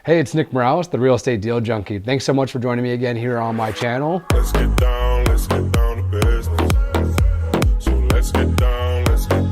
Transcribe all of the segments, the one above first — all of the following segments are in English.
Hey, it's Nick Morales, the Real Estate Deal Junkie. Thanks so much for joining me again here on my channel. Let's get down to business. So let's get down to business.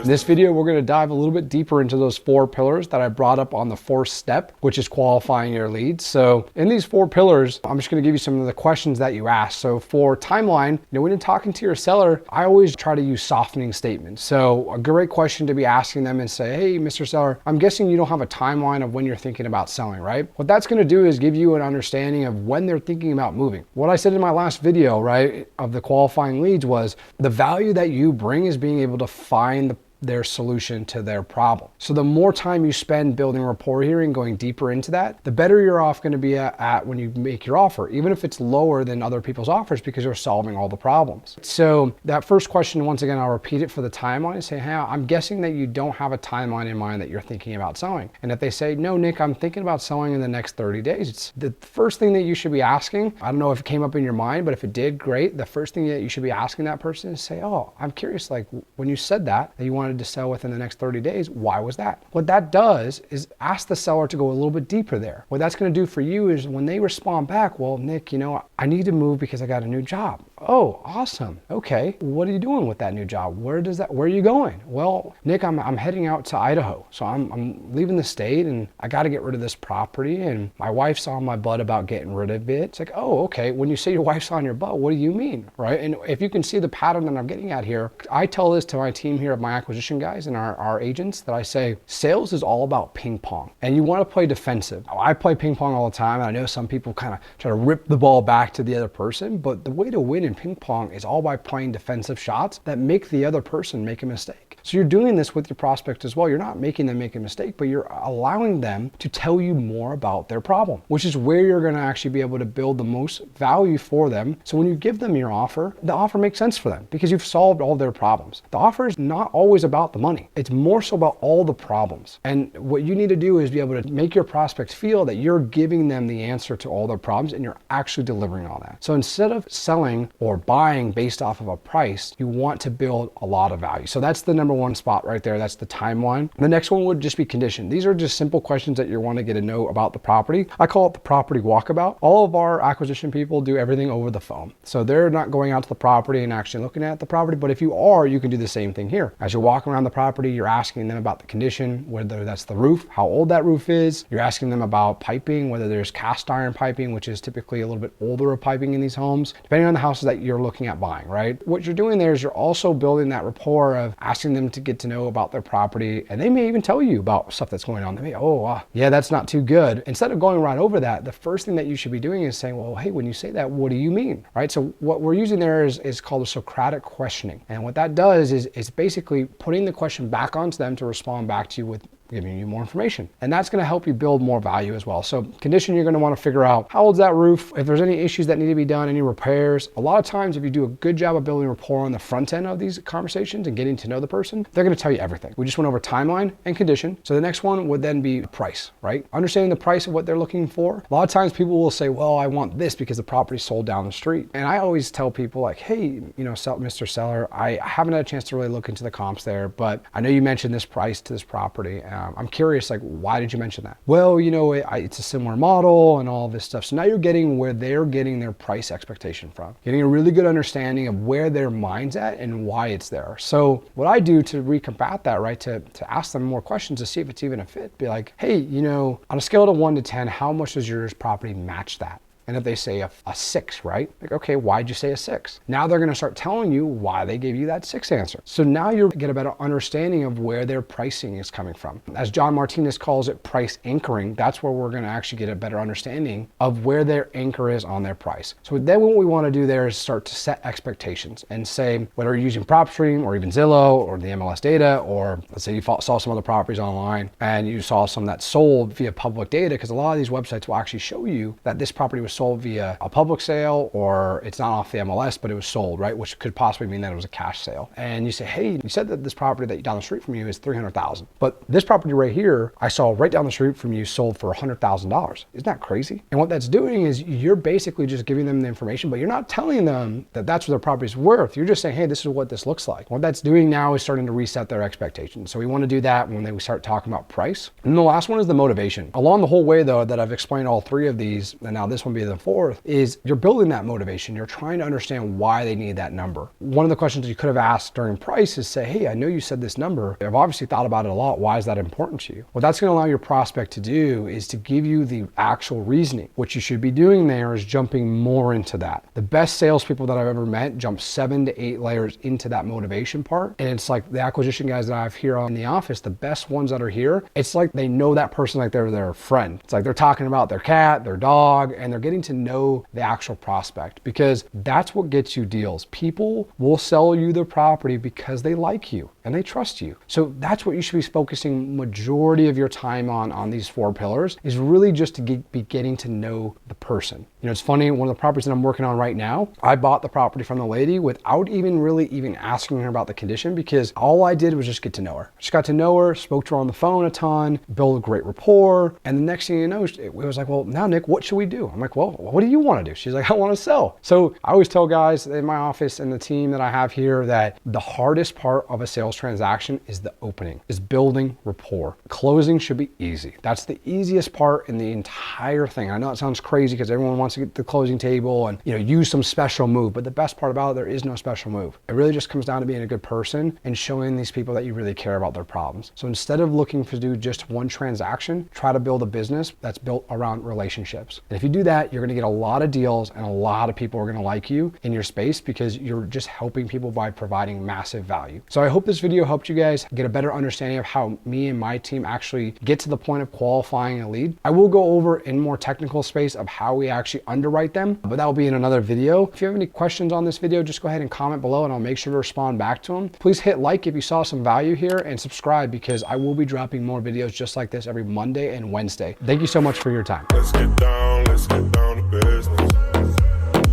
In this video, we're going to dive a little bit deeper into those 4 pillars that I brought up on the 4th step, which is qualifying your leads. So in these 4 pillars, I'm just going to give you some of the questions that you ask. So for timeline, when you're talking to your seller, I always try to use softening statements. So a great question to be asking them and say, hey, Mr. Seller, I'm guessing you don't have a timeline of when you're thinking about selling, right? What that's going to do is give you an understanding of when they're thinking about moving. What I said in my last video, right, of the qualifying leads was the value that you bring is being able to find their solution to their problem. So the more time you spend building rapport here and going deeper into that, the better you're off going to be at when you make your offer, even if it's lower than other people's offers because you're solving all the problems. So that first question, once again, I'll repeat it for the timeline and say, hey, I'm guessing that you don't have a timeline in mind that you're thinking about selling. And if they say, no, Nick, I'm thinking about selling in the next 30 days, it's the first thing that you should be asking. I don't know if it came up in your mind, but if it did, great. The first thing that you should be asking that person is say, oh, I'm curious, like when you said that you wanted to sell within the next 30 days, why was that? What that does is ask the seller to go a little bit deeper there. What that's going to do for you is when they respond back, well, Nick, I need to move because I got a new job. Oh, awesome. Okay. What are you doing with that new job? Where are you going? Well, Nick, I'm heading out to Idaho. So I'm leaving the state and I got to get rid of this property. And my wife's on my butt about getting rid of it. It's like, oh, okay. When you say your wife's on your butt, what do you mean? Right. And if you can see the pattern that I'm getting at here, I tell this to my team here of my acquisition guys and our agents that I say, sales is all about ping pong and you want to play defensive. I play ping pong all the time. And I know some people kind of try to rip the ball back to the other person, but the way to win in ping pong is all by playing defensive shots that make the other person make a mistake. So you're doing this with your prospect as well. You're not making them make a mistake, but you're allowing them to tell you more about their problem, which is where you're going to actually be able to build the most value for them. So when you give them your offer, the offer makes sense for them because you've solved all their problems. The offer is not always about the money. It's more so about all the problems. And what you need to do is be able to make your prospects feel that you're giving them the answer to all their problems and you're actually delivering all that. So instead of selling or buying based off of a price, you want to build a lot of value. So that's the number 1 spot right there. That's the timeline. The next one would just be condition. These are just simple questions that you want to get to know about the property. I call it the property walkabout. All of our acquisition people do everything over the phone. So they're not going out to the property and actually looking at the property, but if you are, you can do the same thing here. As you're walking around the property, you're asking them about the condition, whether that's the roof, how old that roof is. You're asking them about piping, whether there's cast iron piping, which is typically a little bit older piping in these homes, depending on the houses that you're looking at buying, right? What you're doing there is you're also building that rapport of asking them to get to know about their property, and they may even tell you about stuff that's going on. They may, yeah, that's not too good. Instead of going right over that, the first thing that you should be doing is saying, well, hey, when you say that, what do you mean, right? So what we're using there is called a Socratic questioning. And what that does is basically putting the question back onto them to respond back to you with giving you more information. And that's going to help you build more value as well. So condition, you're going to want to figure out how old's that roof, if there's any issues that need to be done, any repairs. A lot of times, if you do a good job of building rapport on the front end of these conversations and getting to know the person, they're going to tell you everything. We just went over timeline and condition. So the next one would then be price, right? Understanding the price of what they're looking for. A lot of times people will say, well, I want this because the property's sold down the street. And I always tell people like, hey, Mr. Seller, I haven't had a chance to really look into the comps there, but I know you mentioned this price to this property. I'm curious, like, why did you mention that? Well, it's a similar model and all this stuff. So now you're getting where they're getting their price expectation from, getting a really good understanding of where their mind's at and why it's there. So what I do to recombat that, right, to ask them more questions to see if it's even a fit, be like, hey, on a scale of 1 to 10, how much does your property match that? And if they say a 6, right? Like, okay, why'd you say a 6? Now they're going to start telling you why they gave you that 6 answer. So now you get a better understanding of where their pricing is coming from. As John Martinez calls it, price anchoring, that's where we're going to actually get a better understanding of where their anchor is on their price. So then what we want to do there is start to set expectations and say, whether you're using PropStream or even Zillow or the MLS data, or let's say you saw some other properties online and you saw some that sold via public data, because a lot of these websites will actually show you that this property was was sold via a public sale, or it's not off the MLS, but it was sold, right? Which could possibly mean that it was a cash sale. And you say, hey, you said that this property that down the street from you is $300,000, but this property right here, I saw right down the street from you sold for $100,000. Isn't that crazy? And what that's doing is you're basically just giving them the information, but you're not telling them that that's what their property is worth. You're just saying, hey, this is what this looks like. What that's doing now is starting to reset their expectations. So we want to do that when they start talking about price. And the last one is the motivation. Along the whole way though, that I've explained all three of these, and now this one be the fourth, is you're building that motivation. You're trying to understand why they need that number. One of the questions you could have asked during price is say, hey, I know you said this number. I've obviously thought about it a lot. Why is that important to you? What that's going to allow your prospect to do is to give you the actual reasoning. What you should be doing there is jumping more into that. The best salespeople that I've ever met jump 7 to 8 layers into that motivation part. And it's like the acquisition guys that I have here in the office, the best ones that are here, it's like they know that person like they're their friend. It's like they're talking about their cat, their dog, and they're getting to know the actual prospect, because that's what gets you deals. People will sell you the property because they like you and they trust you. So that's what you should be focusing majority of your time on these 4 pillars, is really just to be getting to know the person. You know, it's funny, one of the properties that I'm working on right now, I bought the property from the lady without even asking her about the condition, because all I did was just get to know her. Just got to know her, spoke to her on the phone a ton, built a great rapport. And the next thing you know, it was like, well, now Nick, what should we do? I'm like, well, what do you want to do? She's like, I want to sell. So I always tell guys in my office and the team that I have here that the hardest part of a sales transaction is the opening, is building rapport. Closing should be easy. That's the easiest part in the entire thing. I know it sounds crazy because everyone wants to get to the closing table and, you know, use some special move, but the best part about it, there is no special move. It really just comes down to being a good person and showing these people that you really care about their problems. So instead of looking to do just one transaction, try to build a business that's built around relationships. And if you do that, you're going to get a lot of deals and a lot of people are going to like you in your space, because you're just helping people by providing massive value. So I hope this video helped you guys get a better understanding of how me and my team actually get to the point of qualifying a lead. I will go over in more technical space of how we actually underwrite them, but that will be in another video. If you have any questions on this video, just go ahead and comment below and I'll make sure to respond back to them. Please hit like if you saw some value here, and subscribe, because I will be dropping more videos just like this every Monday and Wednesday. Thank you so much for your time. Let's get down to business.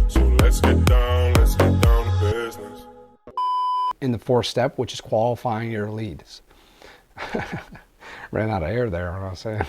So let's get down to business. In the 4th step, which is qualifying your leads. Ran out of air there, what I was saying.